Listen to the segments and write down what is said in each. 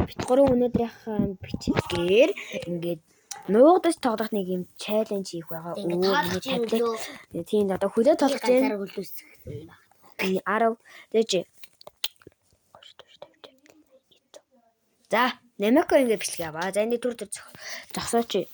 бит гурван өнөөдрийнхээ бичгээр ингээд нуугдаж тоглох нэг юм чаленж хийх байгаа. Өө таблет. Тийм одоо хөлөө тоглож байна. 10 дэж. За, намайг ингээд бичлэг яваа. За энэ төр зогсооч.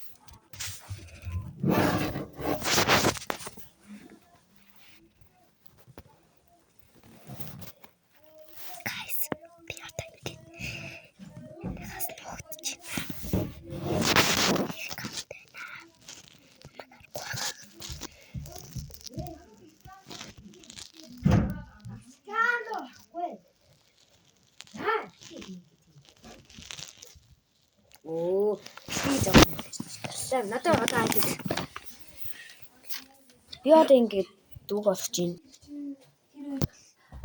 Оо, би зам. Надад одоо хайж. Би одоо ингээд дүүг олгож байна.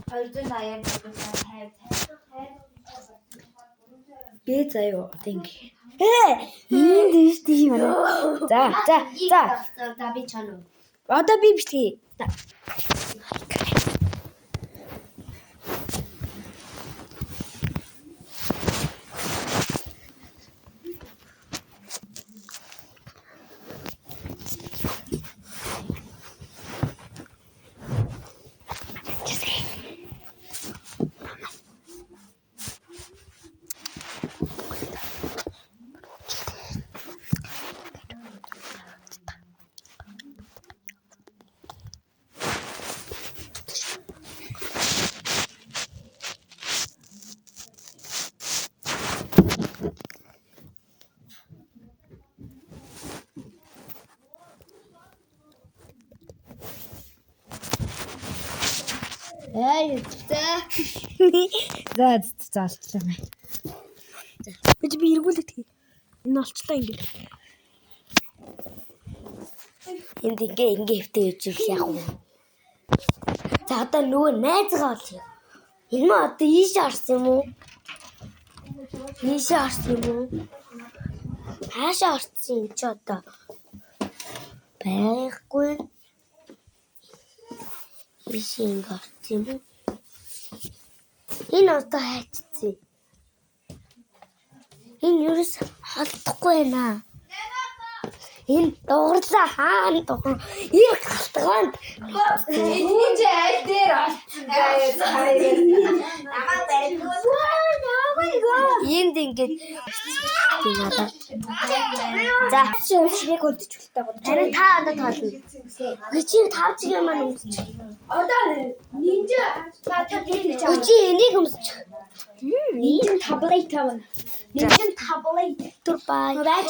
280 би заяа одоо ингээд. Энд дэвш тийм байна. За би чанаа. Одоо би бичлэе. За алчлаа. Би эргүүлээд тгий. Энэ олчлаа ингээд. Энд ингээ хөвтэй ижил яах вэ? За одоо нөгөө найзгаа олъё. Энэ мө одоо ийш харсан юм уу? Ийш харсан юм уу? Хаашаа харсан юм чи одоо? Байхгүй. Биш ингэ харсан юм уу? Энэ одоо хайцсан. Энэ юус холдохгүй байна. Энэ дурлаа хаана дур. Ир галтгаанд. Энэ ч аль дээр олцсон гаяа. Намаа барьгүй. Энд ингээд надад. За шиг үлдчихүүлтэй гоо. Харин та одоо тоолно. Чи 5 чигээр маань өмсч. Одоо нинжа та дээр Чи энийг өмсч. нинжа таблет тавна. Нинжа таблет. Түр бай. Байж.